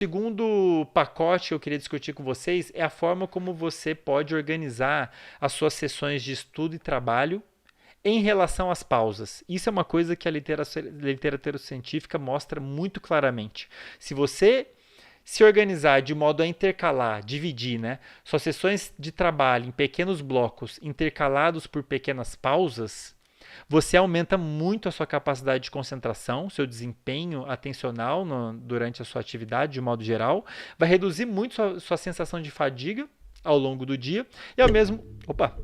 Segundo pacote que eu queria discutir com vocês é a forma como você pode organizar as suas sessões de estudo e trabalho em relação às pausas. Isso é uma coisa que a literatura científica mostra muito claramente. Se você se organizar de modo a intercalar, dividir, né, suas sessões de trabalho em pequenos blocos intercalados por pequenas pausas, você aumenta muito a sua capacidade de concentração, seu desempenho atencional durante a sua atividade, de modo geral, vai reduzir muito sua sensação de fadiga ao longo do dia e opa,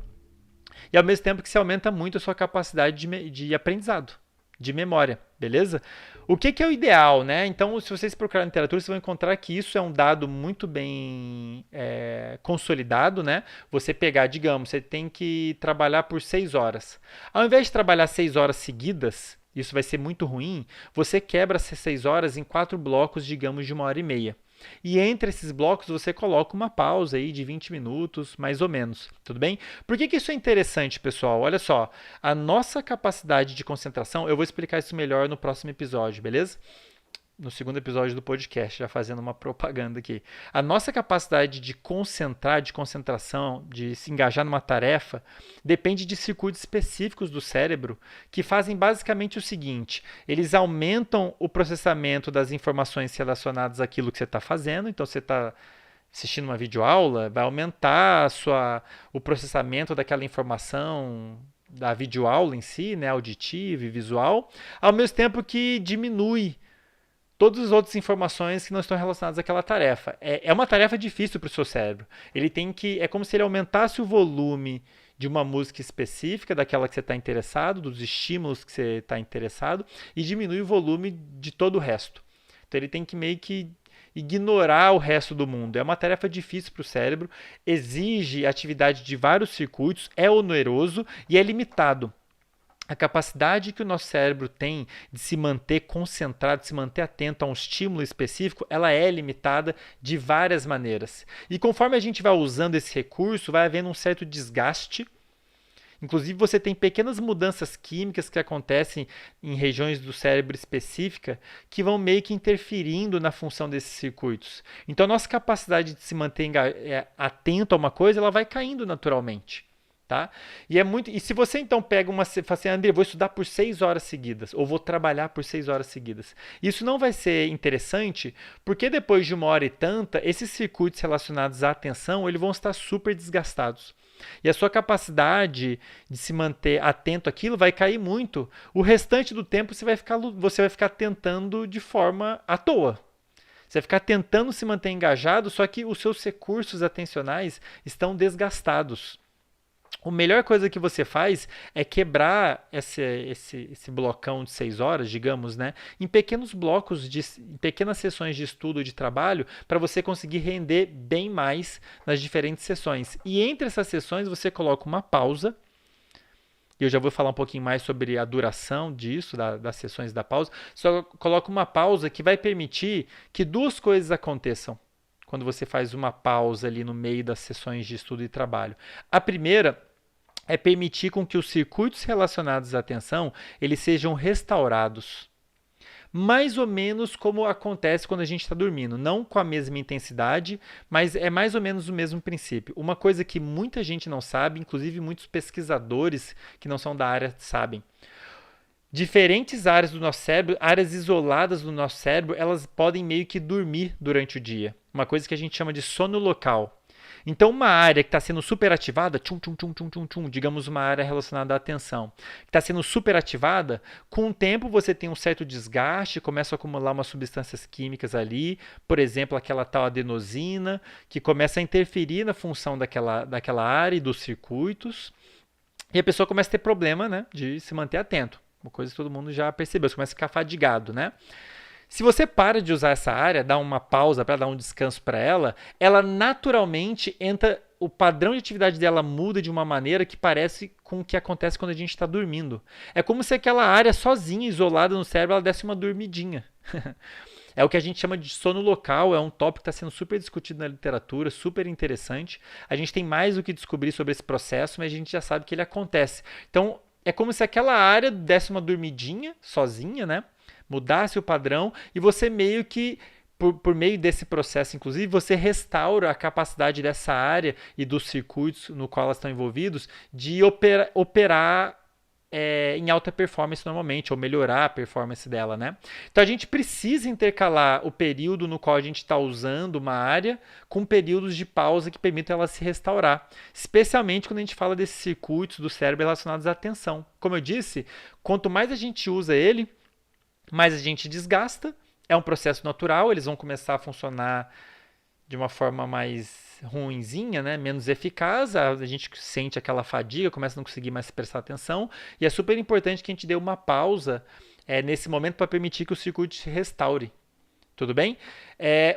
e ao mesmo tempo que se aumenta muito a sua capacidade de aprendizado, de memória, beleza? O que é o ideal, né? Então, se vocês procurarem na literatura, vocês vão encontrar que isso é um dado muito bem consolidado, né? Você pegar, digamos, você tem que trabalhar por 6 horas. Ao invés de trabalhar 6 horas seguidas, isso vai ser muito ruim, você quebra essas 6 horas em 4 blocos, digamos, de 1 hora e meia. E entre esses blocos você coloca uma pausa aí de 20 minutos, mais ou menos, tudo bem? Por que isso é interessante, pessoal? Olha só, a nossa capacidade de concentração, eu vou explicar isso melhor no próximo episódio, beleza? No segundo episódio do podcast, já fazendo uma propaganda aqui. A nossa capacidade de concentrar, de concentração, de se engajar numa tarefa, depende de circuitos específicos do cérebro que fazem basicamente o seguinte: eles aumentam o processamento das informações relacionadas àquilo que você está fazendo. Então, você está assistindo uma videoaula, vai aumentar o processamento daquela informação da videoaula em si, né, auditiva e visual, ao mesmo tempo que diminui todas as outras informações que não estão relacionadas àquela tarefa. É uma tarefa difícil para o seu cérebro. Ele tem que. É como se ele aumentasse o volume de uma música específica, daquela que você está interessado, dos estímulos que você está interessado, e diminui o volume de todo o resto. Então ele tem que meio que ignorar o resto do mundo. É uma tarefa difícil para o cérebro, exige atividade de vários circuitos, é oneroso e é limitado. A capacidade que o nosso cérebro tem de se manter concentrado, de se manter atento a um estímulo específico, ela é limitada de várias maneiras. E conforme a gente vai usando esse recurso, vai havendo um certo desgaste. Inclusive, você tem pequenas mudanças químicas que acontecem em regiões do cérebro específica que vão meio que interferindo na função desses circuitos. Então, a nossa capacidade de se manter atento a uma coisa, ela vai caindo naturalmente. Tá? E se você então pega fala assim, André, vou estudar por 6 horas seguidas, ou vou trabalhar por 6 horas seguidas. Isso não vai ser interessante, porque depois de 1 hora e tanta, esses circuitos relacionados à atenção, eles vão estar super desgastados. E a sua capacidade de se manter atento àquilo vai cair muito. O restante do tempo você vai ficar tentando de forma à toa. Você vai ficar tentando se manter engajado, só que os seus recursos atencionais estão desgastados. A melhor coisa que você faz é quebrar esse blocão de 6 horas, digamos, né, em pequenos blocos, em pequenas sessões de estudo ou de trabalho, para você conseguir render bem mais nas diferentes sessões. E entre essas sessões você coloca uma pausa. E eu já vou falar um pouquinho mais sobre a duração disso, das sessões da pausa. Só coloca uma pausa que vai permitir que duas coisas aconteçam quando você faz uma pausa ali no meio das sessões de estudo e trabalho. A primeira é permitir com que os circuitos relacionados à atenção eles sejam restaurados. Mais ou menos como acontece quando a gente está dormindo. Não com a mesma intensidade, mas é mais ou menos o mesmo princípio. Uma coisa que muita gente não sabe, inclusive muitos pesquisadores que não são da área sabem. Diferentes áreas do nosso cérebro, áreas isoladas do nosso cérebro, elas podem meio que dormir durante o dia. Uma coisa que a gente chama de sono local. Então, uma área que está sendo superativada, digamos uma área relacionada à atenção, que está sendo superativada, com o tempo você tem um certo desgaste, começa a acumular umas substâncias químicas ali, por exemplo, aquela tal adenosina, que começa a interferir na função daquela área e dos circuitos, e a pessoa começa a ter problema, né, de se manter atento. Uma coisa que todo mundo já percebeu, você começa a ficar fadigado, né? Se você para de usar essa área, dá uma pausa para dar um descanso para ela naturalmente entra, o padrão de atividade dela muda de uma maneira que parece com o que acontece quando a gente está dormindo. É como se aquela área sozinha, isolada no cérebro, ela desse uma dormidinha. É o que a gente chama de sono local, é um tópico que está sendo super discutido na literatura, super interessante. A gente tem mais o que descobrir sobre esse processo, mas a gente já sabe que ele acontece. Então, é como se aquela área desse uma dormidinha sozinha, né? Mudasse o padrão e você meio que por meio desse processo, inclusive, você restaura a capacidade dessa área e dos circuitos no qual elas estão envolvidos de operar em alta performance normalmente, ou melhorar a performance dela, né? Então a gente precisa intercalar o período no qual a gente está usando uma área com períodos de pausa que permitam ela se restaurar, especialmente quando a gente fala desses circuitos do cérebro relacionados à atenção. Como eu disse, quanto mais a gente usa ele, mais a gente desgasta. É um processo natural, eles vão começar a funcionar de uma forma mais ruinzinha, né? Menos eficaz, a gente sente aquela fadiga, começa a não conseguir mais prestar atenção, e é super importante que a gente dê uma pausa nesse momento para permitir que o circuito se restaure. Tudo bem?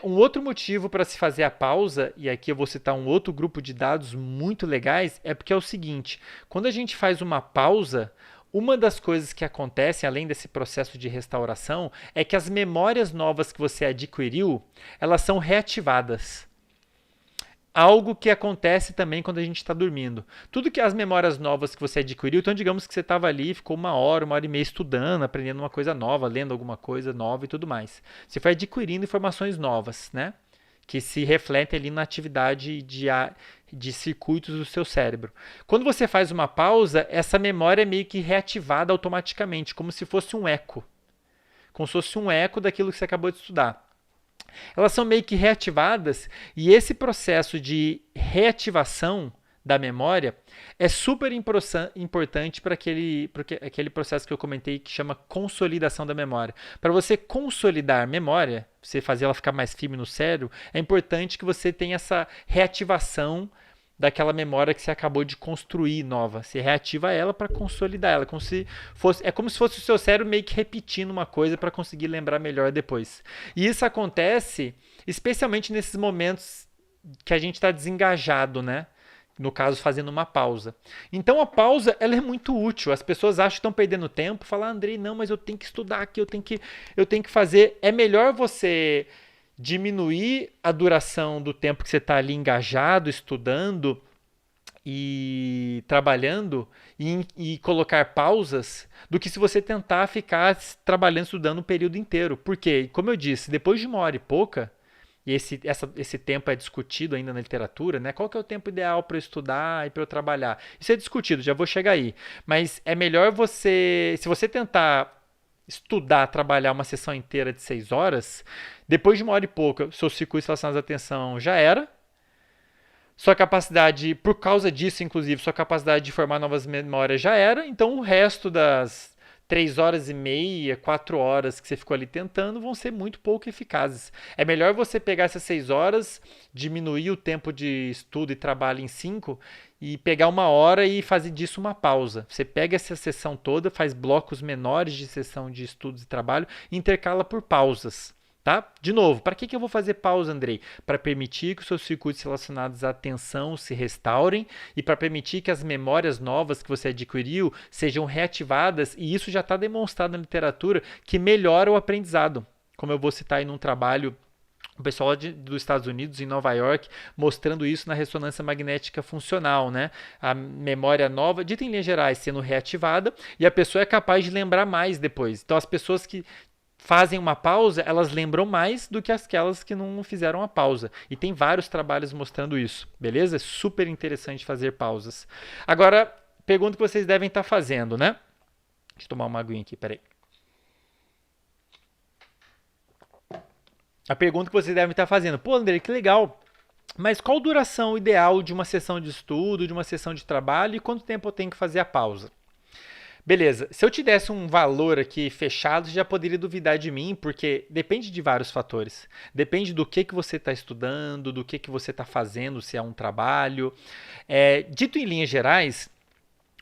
Um outro motivo para se fazer a pausa, e aqui eu vou citar um outro grupo de dados muito legais, é porque é o seguinte: quando a gente faz uma pausa, uma das coisas que acontecem, além desse processo de restauração, é que as memórias novas que você adquiriu, elas são reativadas. Algo que acontece também quando a gente está dormindo. Tudo que as memórias novas que você adquiriu, então digamos que você estava ali, ficou uma hora e meia estudando, aprendendo uma coisa nova, lendo alguma coisa nova e tudo mais. Você foi adquirindo informações novas, né? Que se refletem ali na atividade de circuitos do seu cérebro. Quando você faz uma pausa, essa memória é meio que reativada automaticamente, como se fosse um eco. Como se fosse um eco daquilo que você acabou de estudar. Elas são meio que reativadas, e esse processo de reativação da memória é super importante para aquele processo que eu comentei que chama consolidação da memória. Para você consolidar a memória, você fazer ela ficar mais firme no cérebro, é importante que você tenha essa reativação daquela memória que você acabou de construir nova. Você reativa ela para consolidar ela. É como se fosse o seu cérebro meio que repetindo uma coisa para conseguir lembrar melhor depois. E isso acontece especialmente nesses momentos que a gente está desengajado, né? No caso, fazendo uma pausa. Então, a pausa ela é muito útil. As pessoas acham que estão perdendo tempo. Falam, Andrei, não, mas eu tenho que estudar aqui, eu tenho que fazer. É melhor você diminuir a duração do tempo que você está ali engajado, estudando e trabalhando e colocar pausas do que se você tentar ficar trabalhando, estudando o período inteiro. Porque, como eu disse, depois de uma hora e pouca, e esse tempo é discutido ainda na literatura, né? Qual que é o tempo ideal para eu estudar e para eu trabalhar? Isso é discutido, já vou chegar aí. Mas é melhor se você tentar estudar, trabalhar uma sessão inteira de 6 horas, depois de uma hora e pouca, seus circuitos relacionados à atenção já era. Sua capacidade, por causa disso, inclusive, sua capacidade de formar novas memórias já era. Então, o resto das 3 horas e meia, 4 horas que você ficou ali tentando vão ser muito pouco eficazes. É melhor você pegar essas 6 horas, diminuir o tempo de estudo e trabalho em 5 e pegar uma hora e fazer disso uma pausa. Você pega essa sessão toda, faz blocos menores de sessão de estudos e trabalho e intercala por pausas. Tá? De novo, para que eu vou fazer pausa, Andrei? Para permitir que os seus circuitos relacionados à atenção se restaurem e para permitir que as memórias novas que você adquiriu sejam reativadas, e isso já está demonstrado na literatura que melhora o aprendizado. Como eu vou citar aí num trabalho o pessoal dos Estados Unidos, em Nova York, mostrando isso na ressonância magnética funcional, né? A memória nova, dita em linhas gerais, sendo reativada, e a pessoa é capaz de lembrar mais depois. Então, as pessoas que fazem uma pausa, elas lembram mais do que aquelas que não fizeram a pausa. E tem vários trabalhos mostrando isso, beleza? É super interessante fazer pausas. Agora, pergunta que vocês devem estar fazendo, né? Deixa eu tomar uma aguinha aqui, peraí. A pergunta que vocês devem estar fazendo, pô, André, que legal, mas qual a duração ideal de uma sessão de estudo, de uma sessão de trabalho e quanto tempo eu tenho que fazer a pausa? Beleza, se eu te desse um valor aqui fechado, você já poderia duvidar de mim, porque depende de vários fatores. Depende do que você está estudando, do que você está fazendo, se é um trabalho. Dito em linhas gerais,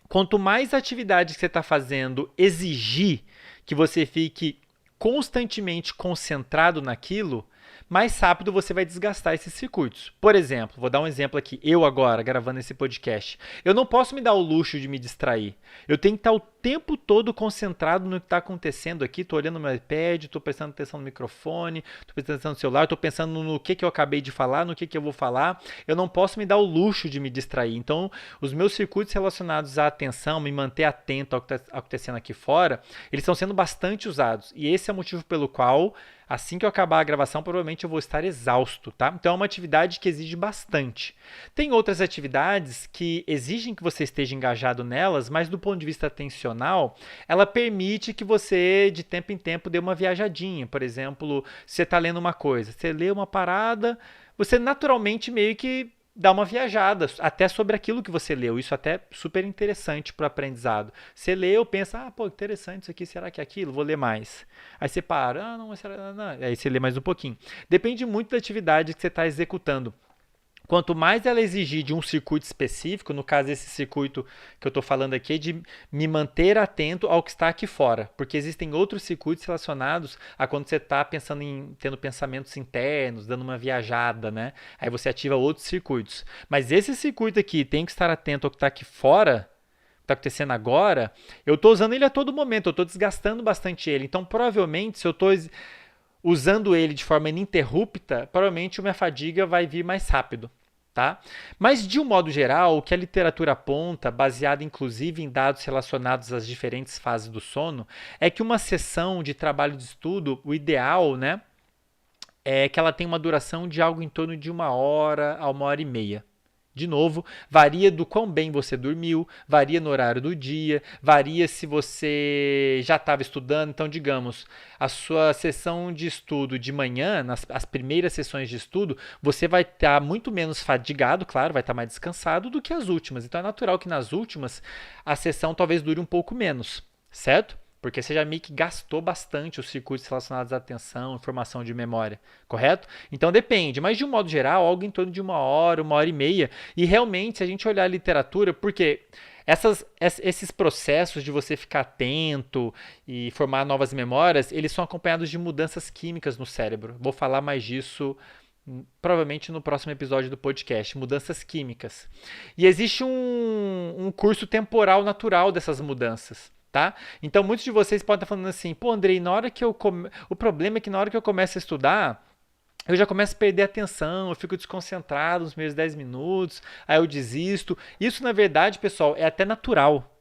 quanto mais atividade que você está fazendo exigir que você fique constantemente concentrado naquilo, mais rápido você vai desgastar esses circuitos. Por exemplo, vou dar um exemplo aqui, eu agora gravando esse podcast. Eu não posso me dar o luxo de me distrair. Eu tenho que estar o tempo todo concentrado no que está acontecendo aqui. Estou olhando no meu iPad, estou prestando atenção no microfone, estou prestando atenção no celular, estou pensando no que eu acabei de falar, no que eu vou falar. Eu não posso me dar o luxo de me distrair. Então, os meus circuitos relacionados à atenção, me manter atento ao que está acontecendo aqui fora, eles estão sendo bastante usados. E esse é o motivo pelo qual Assim que eu acabar a gravação, provavelmente eu vou estar exausto, tá? Então é uma atividade que exige bastante. Tem outras atividades que exigem que você esteja engajado nelas, mas do ponto de vista atencional, ela permite que você, de tempo em tempo, dê uma viajadinha. Por exemplo, se você está lendo uma coisa, você lê uma parada, você naturalmente meio que dá uma viajada até sobre aquilo que você leu. Isso até é super interessante para o aprendizado. Você leu, pensa, pô, interessante isso aqui, será que é aquilo? Vou ler mais. Aí você para, não, mas será, não. Aí você lê mais um pouquinho. Depende muito da atividade que você está executando. Quanto mais ela exigir de um circuito específico, no caso esse circuito que eu estou falando aqui, é de me manter atento ao que está aqui fora, porque existem outros circuitos relacionados a quando você está pensando em tendo pensamentos internos, dando uma viajada, né? Aí você ativa outros circuitos. Mas esse circuito aqui tem que estar atento ao que está aqui fora, está acontecendo agora. Eu estou usando ele a todo momento, eu estou desgastando bastante ele. Então, provavelmente, se eu estou usando ele de forma ininterrupta, provavelmente a minha fadiga vai vir mais rápido. Tá? Mas, de um modo geral, o que a literatura aponta, baseado inclusive em dados relacionados às diferentes fases do sono, é que uma sessão de trabalho de estudo, o ideal, né, é que ela tenha uma duração de algo em torno de 1 hora a 1 hora e meia. De novo, varia do quão bem você dormiu, varia no horário do dia, varia se você já estava estudando. Então, digamos, a sua sessão de estudo de manhã, as primeiras sessões de estudo, você vai estar muito menos fadigado, claro, vai estar mais descansado do que as últimas. Então, é natural que nas últimas a sessão talvez dure um pouco menos, certo? Porque você já meio que gastou bastante os circuitos relacionados à atenção, informação de memória, correto? Então depende, mas de um modo geral, algo em torno de 1 hora, 1 hora e meia. E realmente, se a gente olhar a literatura, porque esses processos de você ficar atento e formar novas memórias, eles são acompanhados de mudanças químicas no cérebro. Vou falar mais disso provavelmente no próximo episódio do podcast, mudanças químicas. E existe um curso temporal natural dessas mudanças. Tá? Então, muitos de vocês podem estar falando assim, pô, Andrei, na hora que o problema é que na hora que eu começo a estudar, eu já começo a perder a atenção, eu fico desconcentrado nos meus 10 minutos, aí eu desisto. Isso, na verdade, pessoal, é até natural.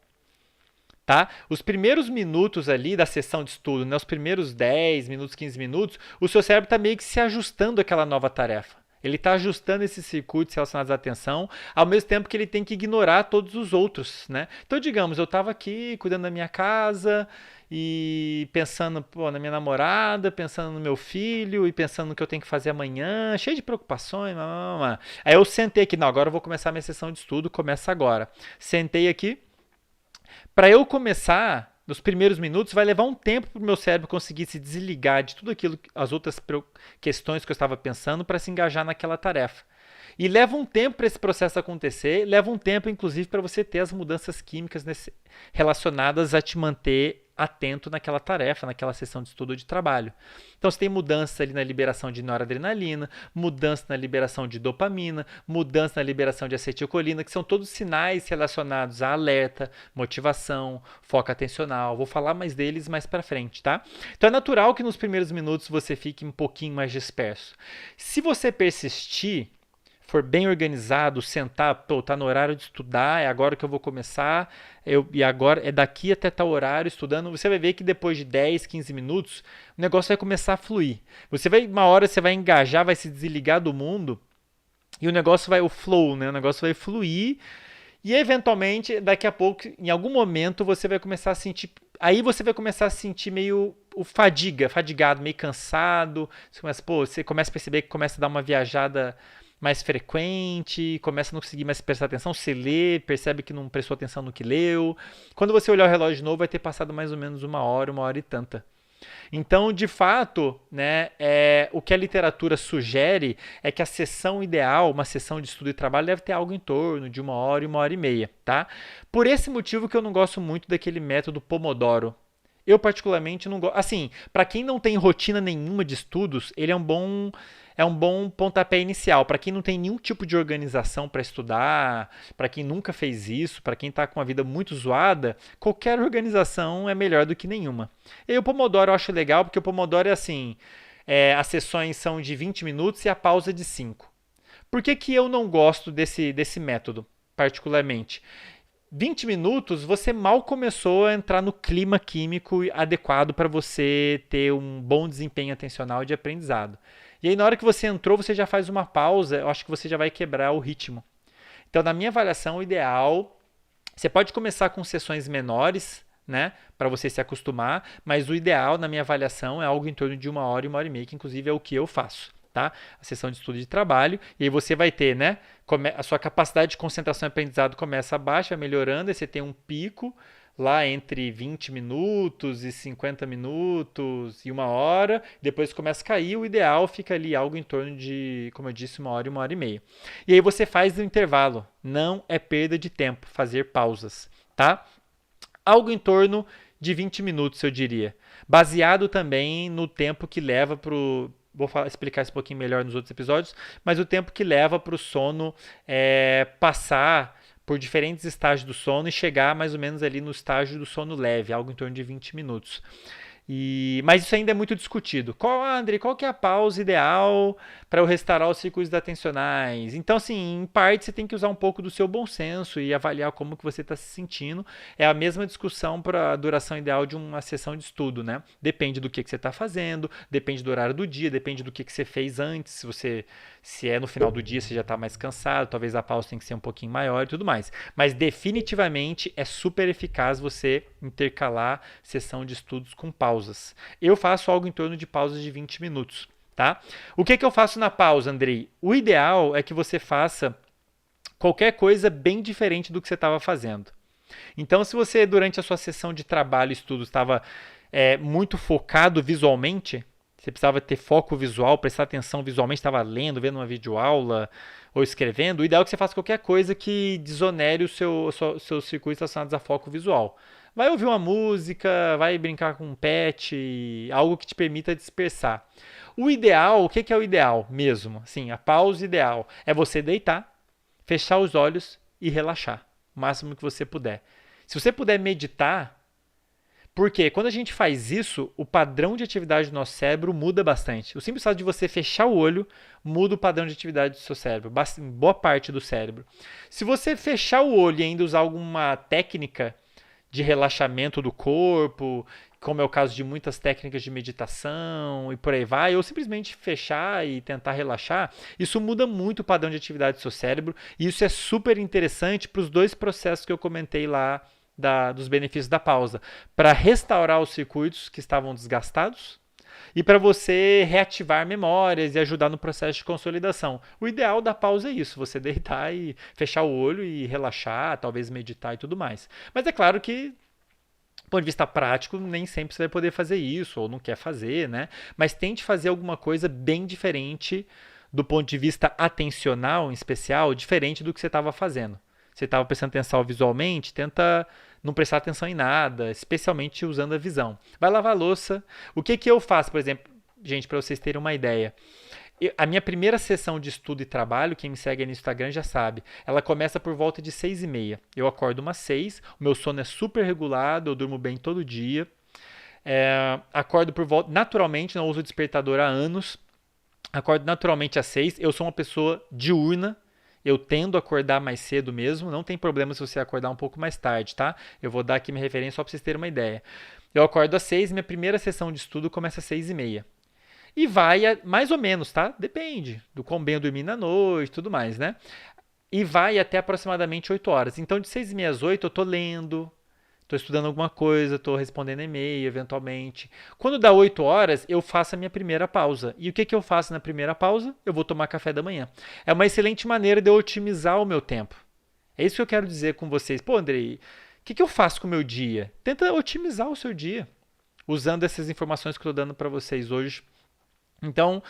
Tá? Os primeiros minutos ali da sessão de estudo, né, os primeiros 10 minutos, 15 minutos, o seu cérebro está meio que se ajustando àquela nova tarefa. Ele está ajustando esses circuitos relacionados à atenção, ao mesmo tempo que ele tem que ignorar todos os outros, né? Então, digamos, eu estava aqui cuidando da minha casa e pensando na minha namorada, pensando no meu filho e pensando no que eu tenho que fazer amanhã, cheio de preocupações. Aí eu sentei aqui, não, agora eu vou começar a minha sessão de estudo, começa agora. Sentei aqui. Para eu começar, nos primeiros minutos, vai levar um tempo para o meu cérebro conseguir se desligar de tudo aquilo, as outras questões que eu estava pensando, para se engajar naquela tarefa. E leva um tempo para esse processo acontecer, leva um tempo, inclusive, para você ter as mudanças químicas relacionadas a te manter atento naquela tarefa, naquela sessão de estudo ou de trabalho. Então, você tem mudança ali na liberação de noradrenalina, mudança na liberação de dopamina, mudança na liberação de acetilcolina, que são todos sinais relacionados a alerta, motivação, foco atencional. Vou falar mais deles mais para frente, tá? Então, é natural que nos primeiros minutos você fique um pouquinho mais disperso. Se você persistir, for bem organizado, sentar, tá no horário de estudar, é agora que eu vou começar, e agora é daqui até tal horário estudando, você vai ver que depois de 10, 15 minutos, o negócio vai começar a fluir. Uma hora você vai engajar, vai se desligar do mundo, e o negócio o flow, né? O negócio vai fluir, e eventualmente, daqui a pouco, em algum momento, você vai começar a sentir, aí você vai começar a sentir meio fadigado, meio cansado, você começa a perceber que começa a dar uma viajada mais frequente, começa a não conseguir mais prestar atenção, você lê, percebe que não prestou atenção no que leu. Quando você olhar o relógio de novo, vai ter passado mais ou menos 1 hora e tanta. Então, de fato, né, o que a literatura sugere é que a sessão ideal, uma sessão de estudo e trabalho, deve ter algo em torno de 1 hora e 1 hora e meia. Tá? Por esse motivo que eu não gosto muito daquele método Pomodoro. Eu particularmente não gosto. Assim, para quem não tem rotina nenhuma de estudos, ele é um bom pontapé inicial. Para quem não tem nenhum tipo de organização para estudar, para quem nunca fez isso, para quem está com uma vida muito zoada, qualquer organização é melhor do que nenhuma. E o Pomodoro eu acho legal, porque o Pomodoro é assim, as sessões são de 20 minutos e a pausa de 5. Por que eu não gosto desse método, particularmente? 20 minutos, você mal começou a entrar no clima químico adequado para você ter um bom desempenho atencional de aprendizado. E aí, na hora que você entrou, você já faz uma pausa, eu acho que você já vai quebrar o ritmo. Então, na minha avaliação, o ideal, você pode começar com sessões menores, né, para você se acostumar, mas o ideal, na minha avaliação, é algo em torno de 1 hora e meia, que inclusive é o que eu faço. Tá? A sessão de estudo de trabalho, e aí você vai ter, né? A sua capacidade de concentração e aprendizado começa abaixo, vai melhorando, aí você tem um pico lá entre 20 minutos e 50 minutos e 1 hora, depois começa a cair, o ideal fica ali algo em torno de, como eu disse, 1 hora e meia. E aí você faz o intervalo, não é perda de tempo fazer pausas, tá? Algo em torno de 20 minutos, eu diria. Baseado também no tempo que leva para o. Vou explicar isso um pouquinho melhor nos outros episódios, mas o tempo que leva para o sono passar por diferentes estágios do sono e chegar mais ou menos ali no estágio do sono leve, algo em torno de 20 minutos. Mas isso ainda é muito discutido. André, qual que é a pausa ideal para eu restaurar os circuitos atencionais? Então, assim, em parte você tem que usar um pouco do seu bom senso e avaliar como que você está se sentindo. É a mesma discussão para a duração ideal de uma sessão de estudo, né? Depende do que você está fazendo, depende do horário do dia, depende do que você fez antes. Se é no final do dia, você já está mais cansado, talvez a pausa tenha que ser um pouquinho maior e tudo mais. Mas definitivamente é super eficaz você intercalar sessão de estudos com pausas. Eu faço algo em torno de pausas de 20 minutos. Tá? O que eu faço na pausa, Andrei? O ideal é que você faça qualquer coisa bem diferente do que você estava fazendo. Então, se você, durante a sua sessão de trabalho e estudo, estava muito focado visualmente, você precisava ter foco visual, prestar atenção visualmente, estava lendo, vendo uma videoaula ou escrevendo, o ideal é que você faça qualquer coisa que desonere os seus circuitos relacionados a foco visual. Vai ouvir uma música, vai brincar com um pet, algo que te permita dispersar. O ideal, o que é o ideal mesmo? Sim, a pausa ideal é você deitar, fechar os olhos e relaxar o máximo que você puder. Se você puder meditar, porque quando a gente faz isso, o padrão de atividade do nosso cérebro muda bastante. O simples fato de você fechar o olho muda o padrão de atividade do seu cérebro, boa parte do cérebro. Se você fechar o olho e ainda usar alguma técnica de relaxamento do corpo, como é o caso de muitas técnicas de meditação e por aí vai, ou simplesmente fechar e tentar relaxar, isso muda muito o padrão de atividade do seu cérebro e isso é super interessante para os dois processos que eu comentei lá dos benefícios da pausa, para restaurar os circuitos que estavam desgastados e para você reativar memórias e ajudar no processo de consolidação. O ideal da pausa é isso, você deitar e fechar o olho e relaxar, talvez meditar e tudo mais. Mas é claro que do ponto de vista prático, nem sempre você vai poder fazer isso, ou não quer fazer, né? Mas tente fazer alguma coisa bem diferente do ponto de vista atencional, em especial, diferente do que você estava fazendo. Você estava prestando atenção visualmente, tenta não prestar atenção em nada, especialmente usando a visão. Vai lavar a louça. O que eu faço, por exemplo, gente, para vocês terem uma ideia? A minha primeira sessão de estudo e trabalho, quem me segue aí no Instagram já sabe, ela começa por volta de 6h30. Eu acordo umas 6, o meu sono é super regulado, eu durmo bem todo dia. Acordo por volta, naturalmente, não uso despertador há anos, acordo naturalmente às 6. Eu sou uma pessoa diurna, eu tendo a acordar mais cedo mesmo, não tem problema se você acordar um pouco mais tarde, tá? Eu vou dar aqui minha referência só para vocês terem uma ideia. Eu acordo às 6, minha primeira sessão de estudo começa às 6h30. E vai mais ou menos, tá? Depende do quão bem eu dormi na noite e tudo mais, né? E vai até aproximadamente 8 horas. Então, de 6h30 às 8 eu tô lendo, tô estudando alguma coisa, tô respondendo e-mail eventualmente. Quando dá 8 horas, eu faço a minha primeira pausa. E o que eu faço na primeira pausa? Eu vou tomar café da manhã. É uma excelente maneira de eu otimizar o meu tempo. É isso que eu quero dizer com vocês. Pô, Andrei, o que eu faço com o meu dia? Tenta otimizar o seu dia, usando essas informações que eu estou dando para vocês hoje. Então,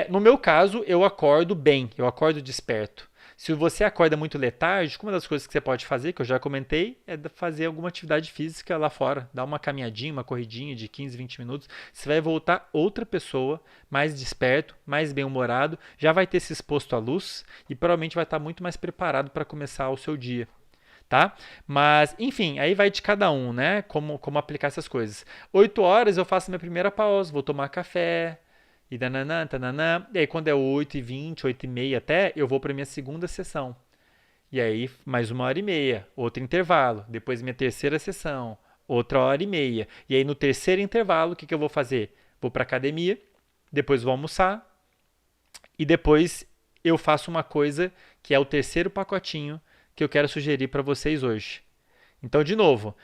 no meu caso, eu acordo bem, eu acordo desperto. Se você acorda muito letárgico, uma das coisas que você pode fazer, que eu já comentei, é fazer alguma atividade física lá fora. Dar uma caminhadinha, uma corridinha de 15, 20 minutos. Você vai voltar outra pessoa, mais desperto, mais bem-humorado, já vai ter se exposto à luz e provavelmente vai estar muito mais preparado para começar o seu dia. Tá? Mas, enfim, aí vai de cada um, né? Como aplicar essas coisas. 8 horas eu faço minha primeira pausa, vou tomar café, e dananã, tananã. E aí quando é 8h20, 8h30 até, eu vou para minha segunda sessão. E aí, mais 1h30, outro intervalo. Depois, minha terceira sessão, outra 1h30. E aí, no terceiro intervalo, o que eu vou fazer? Vou para academia, depois vou almoçar e depois eu faço uma coisa que é o terceiro pacotinho que eu quero sugerir para vocês hoje. Então, de novo,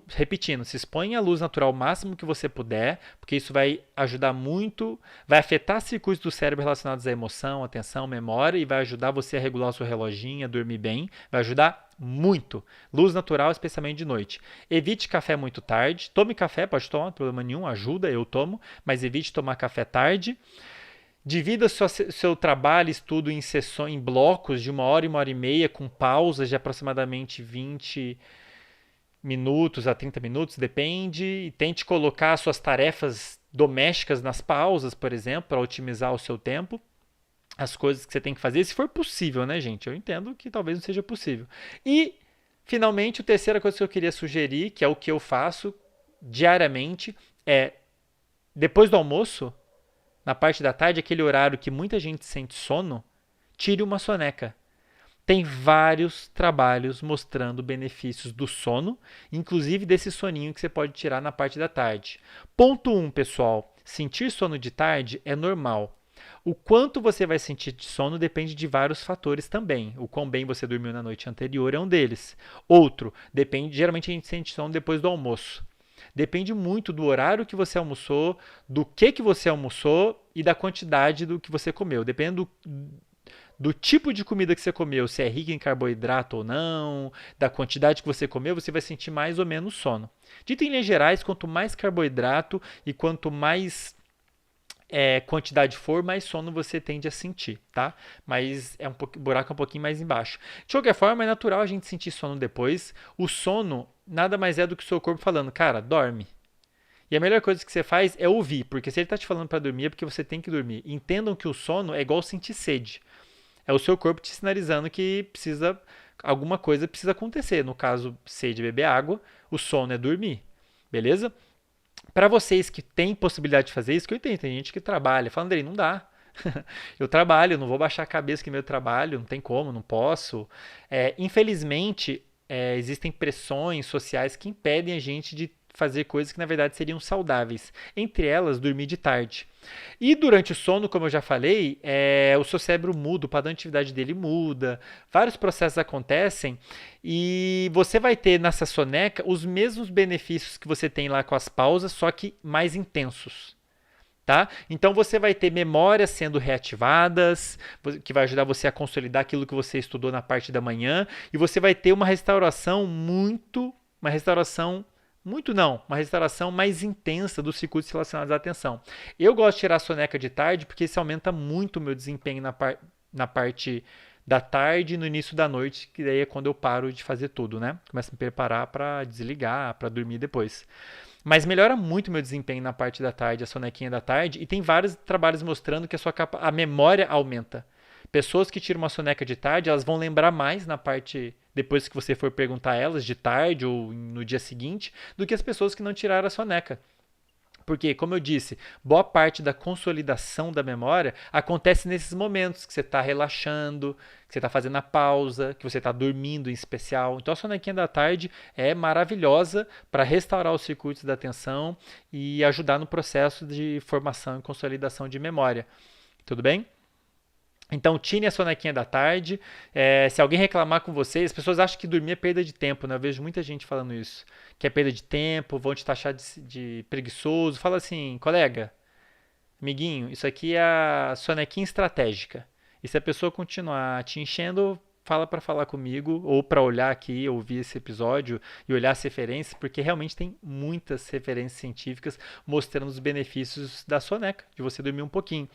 repetindo, se exponha à luz natural o máximo que você puder, porque isso vai ajudar muito, vai afetar circuitos do cérebro relacionados à emoção, atenção, memória e vai ajudar você a regular o seu reloginho, a dormir bem, vai ajudar muito. Luz natural, especialmente de noite. Evite café muito tarde, tome café, pode tomar, não tem problema nenhum, ajuda, eu tomo, mas evite tomar café tarde. Divida seu trabalho, estudo em sessões, em blocos de 1h, 1h30, com pausas de aproximadamente 20 minutos a 30 minutos, depende. E tente colocar suas tarefas domésticas nas pausas, por exemplo, para otimizar o seu tempo. As coisas que você tem que fazer, se for possível, né, gente? Eu entendo que talvez não seja possível. E, finalmente, a terceira coisa que eu queria sugerir, que é o que eu faço diariamente, é depois do almoço, na parte da tarde, aquele horário que muita gente sente sono, tire uma soneca. Tem vários trabalhos mostrando benefícios do sono, inclusive desse soninho que você pode tirar na parte da tarde. Ponto 1, pessoal. Sentir sono de tarde é normal. O quanto você vai sentir de sono depende de vários fatores também. O quão bem você dormiu na noite anterior é um deles. Outro, depende, geralmente a gente sente sono depois do almoço. Depende muito do horário que você almoçou, do que você almoçou e da quantidade do que você comeu. Dependendo do tipo de comida que você comeu, se é rica em carboidrato ou não, da quantidade que você comeu, você vai sentir mais ou menos sono. Dito em linhas gerais, quanto mais carboidrato e quanto mais quantidade for, mais sono você tende a sentir, tá? Mas o buraco é um pouquinho mais embaixo. De qualquer forma, é natural a gente sentir sono depois. O sono nada mais é do que o seu corpo falando, cara, dorme. E a melhor coisa que você faz é ouvir, porque se ele está te falando para dormir é porque você tem que dormir. Entendam que o sono é igual sentir sede. É o seu corpo te sinalizando que alguma coisa precisa acontecer. No caso, sede é beber água, o sono é dormir. Beleza? Para vocês que têm possibilidade de fazer isso, que eu entendo, tem gente que trabalha, fala, Andrei, não dá. Eu trabalho, não vou baixar a cabeça que meu trabalho, não tem como, não posso. Infelizmente, existem pressões sociais que impedem a gente de fazer coisas que na verdade seriam saudáveis. Entre elas, dormir de tarde. E durante o sono, como eu já falei, o seu cérebro muda, o padrão de atividade dele muda, vários processos acontecem e você vai ter nessa soneca os mesmos benefícios que você tem lá com as pausas, só que mais intensos. Tá? Então você vai ter memórias sendo reativadas, que vai ajudar você a consolidar aquilo que você estudou na parte da manhã, e você vai ter uma restauração uma restauração mais intensa dos circuitos relacionados à atenção. Eu gosto de tirar a soneca de tarde porque isso aumenta muito o meu desempenho na parte da tarde e no início da noite, que daí é quando eu paro de fazer tudo, né? Começo a me preparar para desligar, para dormir depois. Mas melhora muito o meu desempenho na parte da tarde, a sonequinha da tarde, e tem vários trabalhos mostrando que a memória aumenta. Pessoas que tiram uma soneca de tarde, elas vão lembrar mais na parte, depois que você for perguntar a elas, de tarde ou no dia seguinte, do que as pessoas que não tiraram a soneca. Porque, como eu disse, boa parte da consolidação da memória acontece nesses momentos que você está relaxando, que você está fazendo a pausa, que você está dormindo em especial. Então, a sonequinha da tarde é maravilhosa para restaurar os circuitos da atenção e ajudar no processo de formação e consolidação de memória. Tudo bem? Então, tire a sonequinha da tarde. Se alguém reclamar com vocês, as pessoas acham que dormir é perda de tempo, né? Eu vejo muita gente falando isso. Que é perda de tempo, vão te taxar de preguiçoso. Fala assim, colega, amiguinho, isso aqui é a sonequinha estratégica. E se a pessoa continuar te enchendo, fala para falar comigo ou para olhar aqui, ouvir esse episódio e olhar as referências, porque realmente tem muitas referências científicas mostrando os benefícios da soneca, de você dormir um pouquinho.